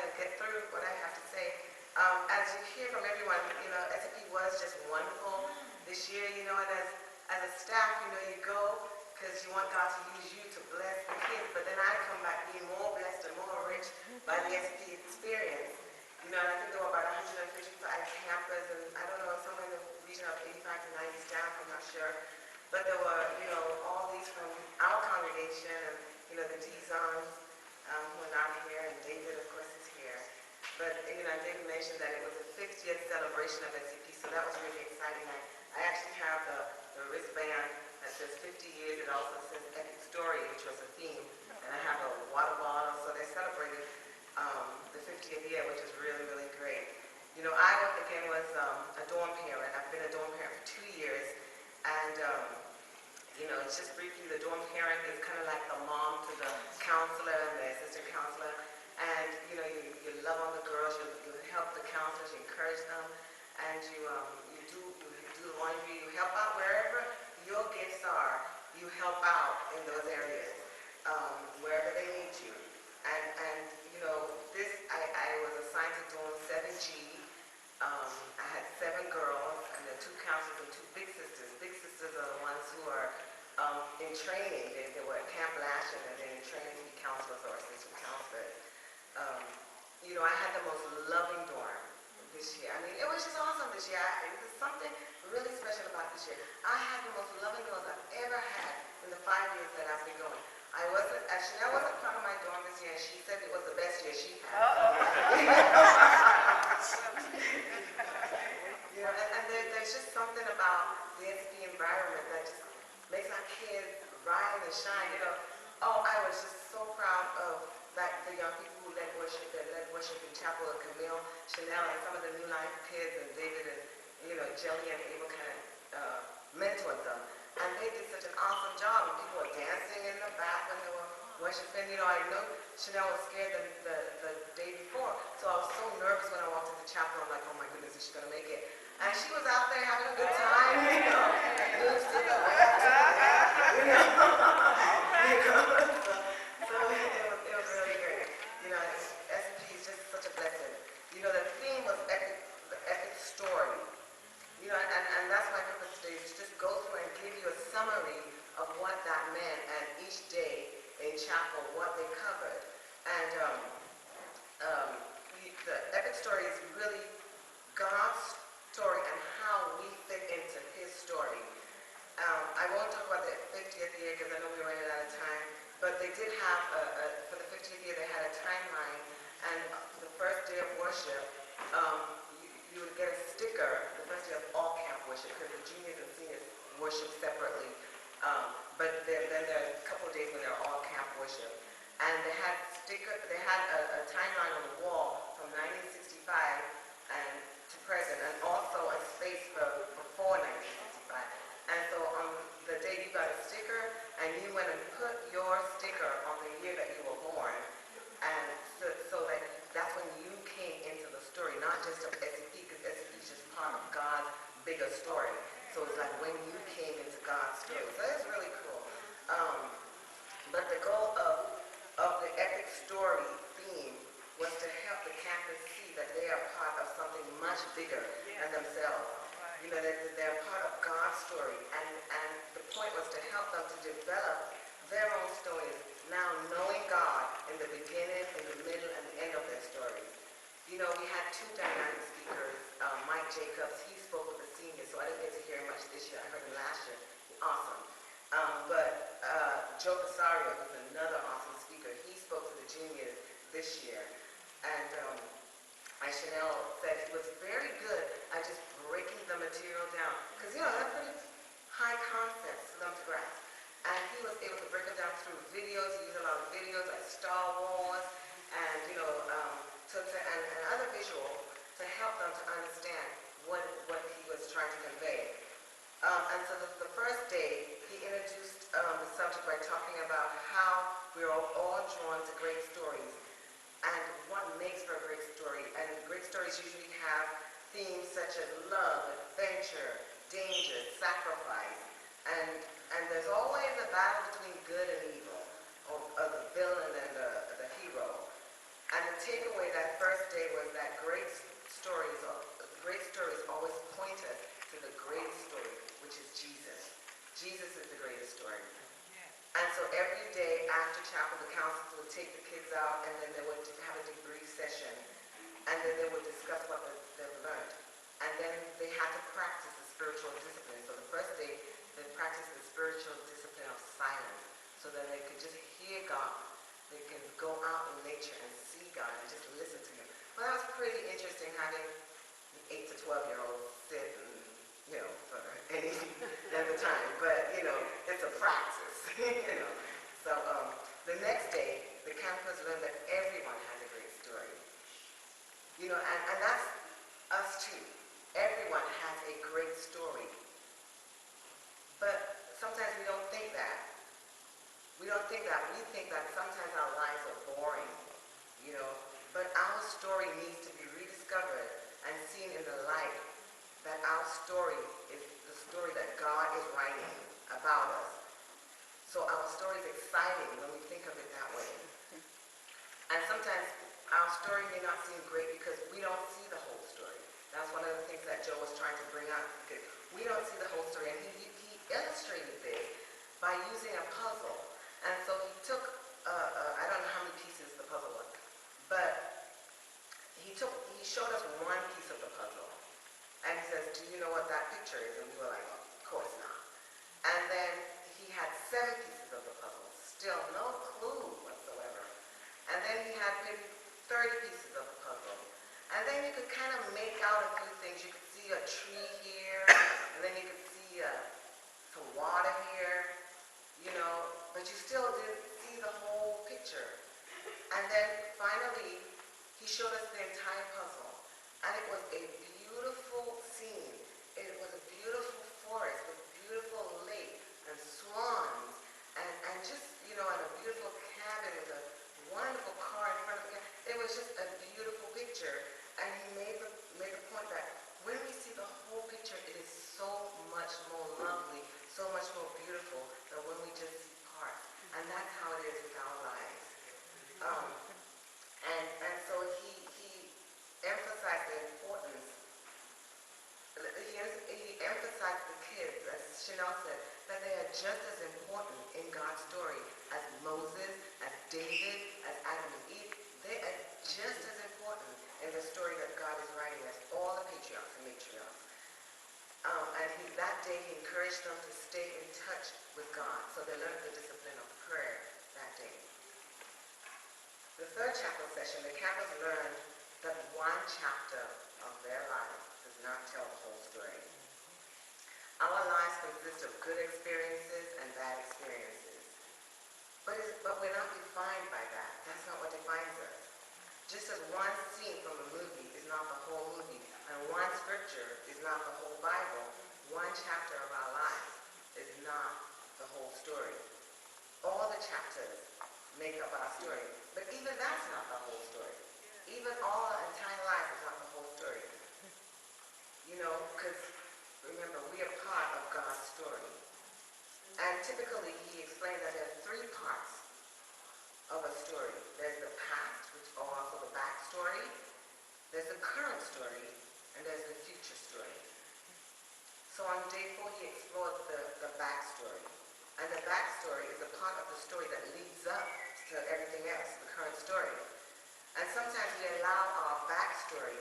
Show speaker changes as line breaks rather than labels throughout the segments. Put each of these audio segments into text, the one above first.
to get through what I have to say. As you hear from everyone, SAP was just wonderful this year, and as a staff, you go because you want God to use you to bless the kids, but then I come back being more blessed and more rich by the SAP experience. And I think there were about 155 campers, and I don't know, somewhere in the region of 85 to 90 staff, I'm not sure. But there were, all these from our congregation, and, the Dizons, who are not here, and David, of course, is here. But, David mentioned that it was the 50th celebration of SCP, so that was really exciting. I actually have the wristband that says 50 years. It also says Epic Story, which was a theme. And I have a water bottle, so they celebrated the 50th year, which is really, really great. I, again, was a dorm parent. I've been a dorm parent for 2 years. And, it's just briefly, the dorm parent is kind of like the mom to the counselor and the assistant counselor. And, you love on the girls, you help the counselors, you encourage them, and you do the laundry, you help out wherever your gifts are, you help out in those areas, wherever they need you. And I was assigned to dorm 7G. I had 7 girls, and the 2 counselors and 2 big sisters. Big sisters are the ones who are in training. They were at Camp Lashen, and they're in training to be counselors or assistant counselors. I had the most loving dorm this year. I mean, it was just awesome this year. There's something really special about this year. I had the most loving girls I've ever had in the 5 years that I've been going. Chanel wasn't part of my dorm this year, and she said it was the best year she had. And there's just something about the SP environment that just makes our kids rise and shine. I was just so proud of the young people who led worship in chapel, and Camille, Chanel, and some of the New Life kids, and David, and Jelly and Abel kind of mentored them. And they did such an awesome job, and people were dancing in the back when they were worshiping. I know Chanel was scared the day before, so I was so nervous when I walked into chapel. I'm like, oh my goodness, is she going to make it? And she was out there having a good time, moves to the left, So it was really great. SP is just such a blessing. The theme was the epic story. And that's my purpose today, is to just go through and give you a summary of what that meant, and each day in chapel, what they covered. And the epic story is really God's story and how we fit into His story. I won't talk about the 50th year because I know we're running out of time, but they did have, for the 50th year, they had a timeline, and the first day of worship, you would get a sticker, the first day of all camp worship, because the juniors and seniors worship separately, but then there are a couple of days when they're all camp worship. And they had a timeline on the wall from 1965 and to present, and also a space before 1965. And so on the day you got a sticker, and you went and put your sticker on the year that you were born, and so that's when you came into the story, not just of SCP, because SCP is just part of God's bigger story. So it's like when you came into God's story. So it's really cool. But the goal of the epic story theme was to help the campus see that they are part of something much bigger than themselves. That they're part of God's story. And the point was to help them to develop their own stories, now knowing God in the beginning, in the middle, and the end of their stories. We had 2 dynamic speakers. Mike Jacobs, he spoke with the seniors, so I didn't get to hear him much this year. I heard him last year. Awesome. But Joe Casario, who's another awesome speaker, he spoke to the juniors this year. And Chanel said he was very good at just breaking the material down. Because, they're pretty high concepts for them to grasp. And he was able to break it down through videos. He used a lot of videos like Star Wars and, and other visuals to help them to understand what he was trying to convey. And so the first day, he introduced the subject by talking about how we're all drawn to great stories and what makes for a great story. And great stories usually have themes such as love, adventure, danger, sacrifice. And there's always a battle between good and evil, or the villain and the hero. And the takeaway that first day was that great stories always point us to the greatest story, which is Jesus. Jesus is the greatest story. And so every day after chapel, the counselors would take the kids out, and then they would have a debrief session, and then they would discuss what they've learned. And then they had to practice the spiritual discipline. So the first day, they practiced the spiritual discipline of silence, so that they could just hear God. They can go out in nature and see God and just listen to Him. Well, that was pretty interesting having 8 to 12-year-olds sit and, for any length of time. But, it's a practice. So the next day, the campus learned that everyone has a great story. And that's us too. Everyone has a great story. But sometimes we don't think that. We don't think that. We think that sometimes our lives are boring, But our story needs to be rediscovered and seen in the light that our story is the story that God is writing about us. So our story is exciting when we think of it that way. And sometimes our story may not seem great because we don't see the whole story. That's one of the things that Joe was trying to bring out, because we don't see the whole story. And he illustrated this by using a puzzle. And so he took, I don't know how many pieces the puzzle was, but he showed us one piece of the puzzle. And he says, do you know what that picture is? And we were like, of course not. And then he had 7 pieces of the puzzle, still no clue whatsoever. And then he had maybe 30 pieces of the puzzle. And then you could kind of make out a few things. You could see a tree here, and then you could see some water here, but you still didn't see the whole picture. And then finally, he showed us the entire puzzle. And it was a beautiful scene. It was a beautiful forest with beautiful lake and swans and just, and a beautiful cabin with a wonderful car in front of the cabin. It was just a beautiful picture. And he made the point that when we see the whole picture, it is so much more lovely, so much more beautiful than when we just see parts. And that's how it is with our lives. And so he emphasized the importance. He emphasized the kids, as Chanel said, that they are just as important in God's story as Moses, as David, as Adam and Eve. They are just as important in the story that God is writing as all the patriarchs and matriarchs. And that day he encouraged them to stay in touch with God, so they learned the discipline of prayer that day. The third chapel session, the campus learned that one chapter of their lives does not tell the whole story. Our lives consist of good experiences and bad experiences. But we're not defined by that. That's not what defines us. Just as one scene from a movie is not the whole movie, and one scripture is not the whole Bible, one chapter of our lives is not the whole story. All the chapters make up our story, but even that's not the whole story. Even all our entire life is not the whole story. Because remember, we are part of God's story. And typically, he explained that there are 3 parts of a story. There's the past, which are also the backstory. There's the current story, and there's the future story. So on day 4, he explored the backstory. And the backstory is a part of the story that leads up to everything else, the current story. And sometimes we allow our backstory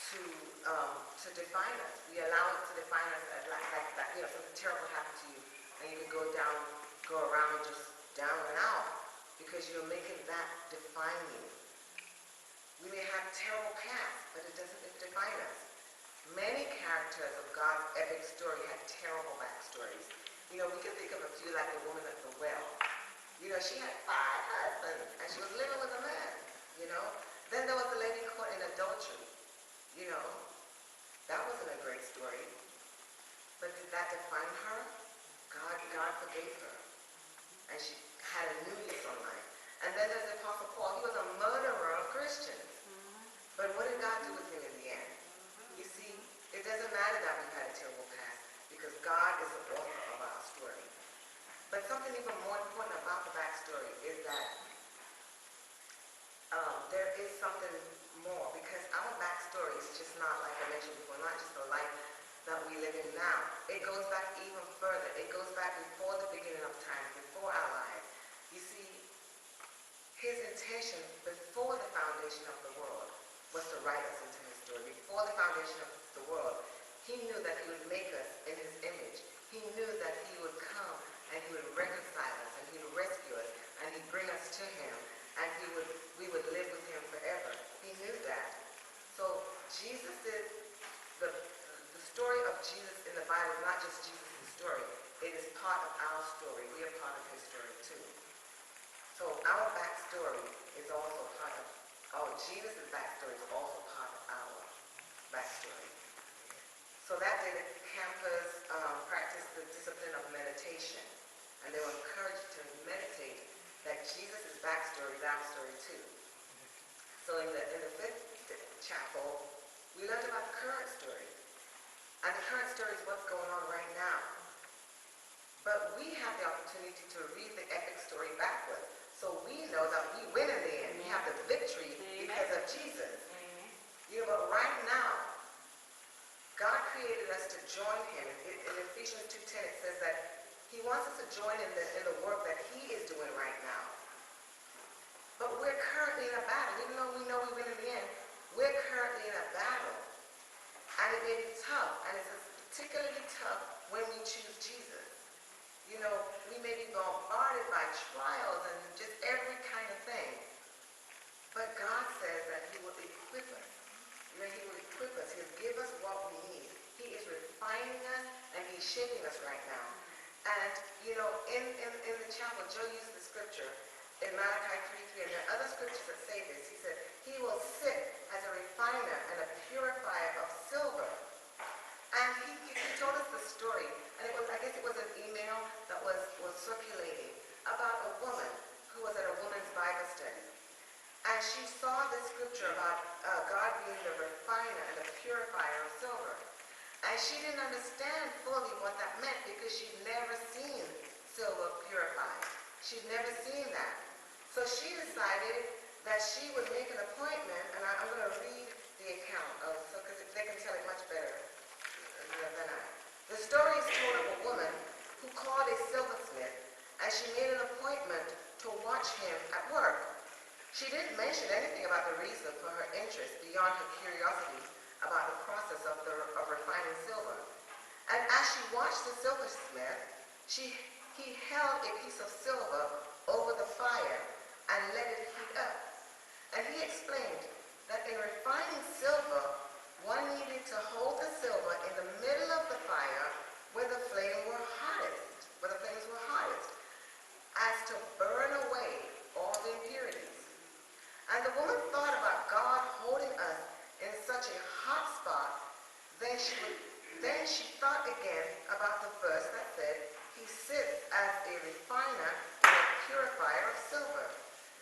to define us. We allow it to define us as like that, something terrible happened to you, and you can go around just down and out, because you're making that define you. We may have terrible past, but it doesn't define us. Many characters of God's epic story had terrible backstories. We can think of a few, like the woman at the well. She had 5 husbands, and she was living with a man, Then there was the lady caught in adultery. That wasn't a great story. But did that define her? God forgave her. And she had a new lease on life. And then there's the Apostle Paul. He was a murderer of Christians. But what did God do with him in the end? You see, it doesn't matter that we've had a terrible past, because God is the author of our story. But something even more important about the backstory is that there is something more, because our backstory is just not, like I mentioned before, not just the life that we live in now. It goes back even further. It goes back before the beginning of time, before our lives. You see, his intention before the foundation of the world was to write us into his story. Before the foundation of the world, he knew that he would make us in his image. He knew that he would come and he would reconcile us and he would rescue us and he'd bring us to him and we would live with him forever. He knew that. So Jesus is the story of Jesus in the Bible is not just Jesus' story. It is part of our story. We are part of his story too. So our backstory is also part of, Jesus' backstory is also part of our backstory. So that day the campus practiced the discipline of meditation, and they were encouraged to meditate that Jesus' backstory is our story too. So in the fifth chapel, we learned about the current story. And the current story is what's going on right now. But we have the opportunity to read the epic story backwards. So we know that we win in the end. We have the victory because of Jesus. You know, but right now, God created us to join him. In Ephesians 2:10 it says that he wants us to join in the work that he is doing right now. But we're currently in a battle. Even though we know we win in the end, we're currently in a battle. And it may be tough, and it's particularly tough when we choose Jesus. You know, we may be bombarded by trials and just every kind of thing. But God says that he will equip us. You know, he will equip us. He'll give us what we need. He is refining us and he's shaping us right now. And, you know, in the chapel, Joe used the scripture in Malachi 3:3, and there are other scriptures that say this. He said, he will sit as a refiner and a purifier of silver. And he told us the story, and I guess it was an email that was circulating about a woman who was at a woman's Bible study. And she saw this scripture about God being the refiner and the purifier of silver. And she didn't understand fully what that meant because she'd never seen silver purified. She'd never seen that. So she decided that she would make an appointment, and I'm going to read the account, because they can tell it much better than I. The story is told of a woman who called a silversmith, and she made an appointment to watch him at work. She didn't mention anything about the reason for her interest beyond her curiosity about the process of refining silver. And as she watched the silversmith, he held a piece of silver over the fire and let it heat up. And he explained that in refining silver, one needed to hold the silver in the middle of the fire where the flames were hottest, as to burn away all the impurities. And the woman thought about God holding us in such a hot spot. Then she thought again about the verse that said, he sits as a refiner and a purifier of silver.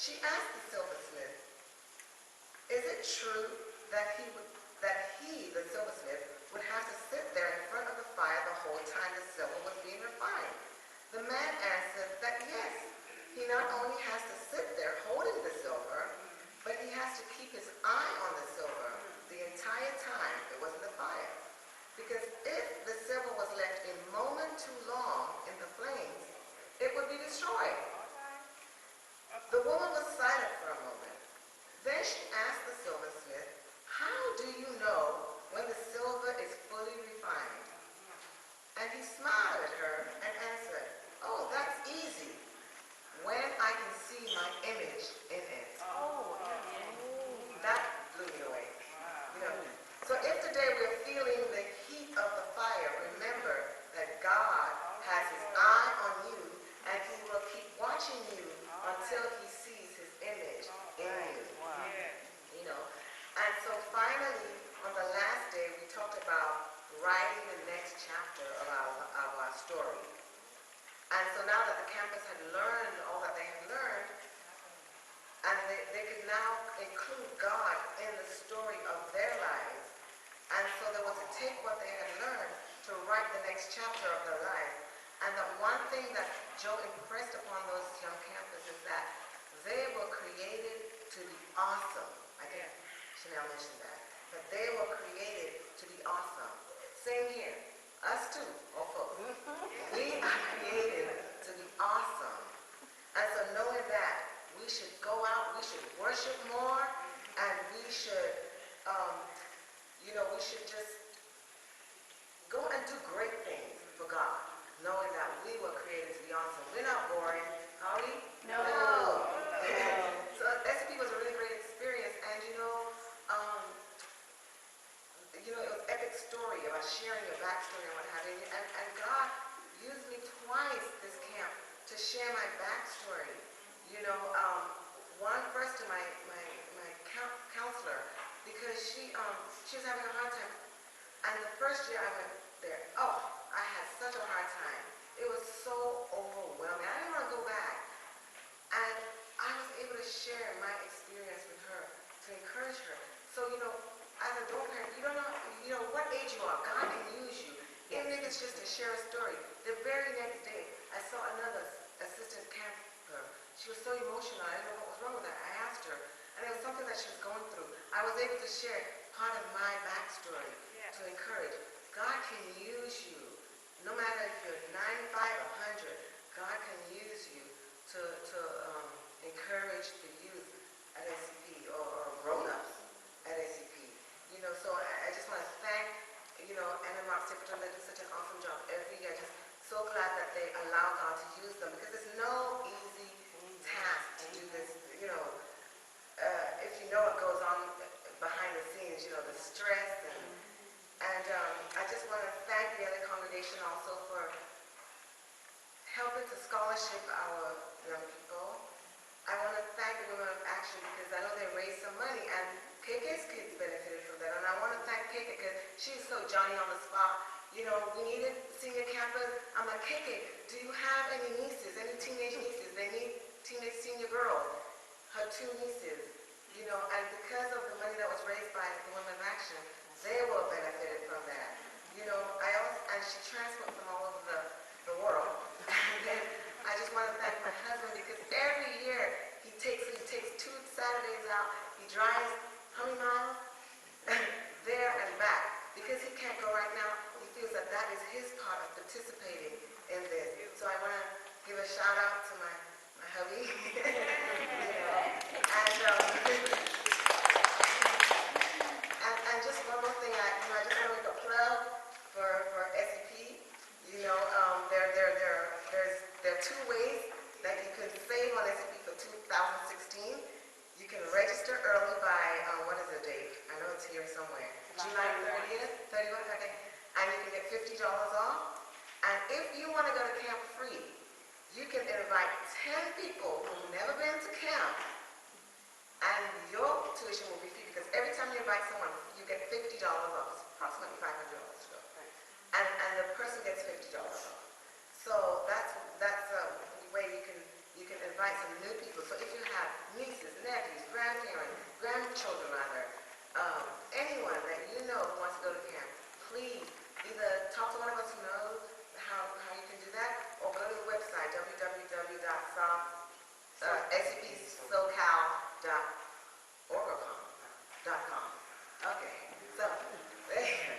She asked the silversmith, is it true that he, the silversmith, would have to sit there in front of the fire the whole time the silver was being refined? The man answered that yes, he not only has to sit there holding the silver, but he has to keep his eye on the silver the entire time it was in the fire. Because if the silver was left a moment too long in the flames, it would be destroyed. The woman was silent for a moment. Then she asked the silversmith, how do you know when the silver is fully refined? And he smiled at her and answered, oh, that's easy. When I can see my image in it. That blew me away. You know, so if today we're feeling the heat of the fire, remember that God has his eye on you and he will keep watching you until he sees his image in you. You know, and so finally, on the last day, we talked about writing the next chapter of our story. And so now that the campus had learned all that they had learned, and they could now include God in the story of their lives. And so they were to take what they had learned to write the next chapter of their life. And the one thing that Joe impressed upon those young campers is that they were created to be awesome. I Chanel mentioned that. But they were created to be awesome. Same here. Us too, all folks. We are created to be awesome. And so knowing that, we should go out, we should worship more, and we should, we should just go and do great things for God, knowing that we were created to be awesome. We're not boring, are we?
No.
So SCP was a really great experience, and it was an epic story about sharing your backstory and what have you. And God used me twice this camp to share my backstory. One first to my counselor, because she was having a hard time. And the first year I went there, I had such a hard time. It was so overwhelming. I didn't want to go back. And I was able to share my experience with her to encourage her. So, as a adult parent, you don't know what age you are. God can use you. Even if it's just to share a story. The very next day, I saw another assistant camper. She was so emotional. I didn't know what was wrong with her. I asked her. And it was something that she was going through. I was able to share part of my backstory to encourage. God can use you. No matter if you're 95 or 100, God can use you to encourage the youth at SCP or grown-ups at SCP. So I just want to thank, Anna and Mark Stapleton. They do such an awesome job every year. Just so glad that they allow God to use them, because it's no easy task to do this. If you know what goes on behind the scenes, the stress and I just want to thank the other congregation also for helping to scholarship our young people. I want to thank the Women of Action, because I know they raised some money, and KK's kids benefited from that. And I want to thank KK because she's so Johnny on the spot. We needed senior campers. I'm like, KK, do you have any nieces, any teenage nieces? They need teenage senior girls. Her 2 nieces, and because of the money that was raised by the Women of Action, they were benefited from that. And she transferred from all over the world. And then I just want to thank my husband, because every year he takes 2 Saturdays out. He drives how many miles? There and back. Because he can't go right now, he feels that that is his part of participating in this. So I want to give a shout out to my hubby. And just one more thing, I just want to make a plug for SCP. There are 2 ways that you can save on SCP for 2016. You can register early by, what is the date? I know it's here somewhere. July 30th, 31, okay. And you can get $50 off. And if you want to go to camp free, you can invite 10 people who've never been to camp, and your tuition will be free, because every time you invite someone, you get $50 off. It's approximately $500 to go. And the person gets $50 off. So that's a way you can invite some new people. So if you have nieces, nephews, grandchildren rather, anyone that you know who wants to go to camp, please either talk to one of us who knows how you can do that, or go to the website www.scpsocal.org.com. Okay, so there you go.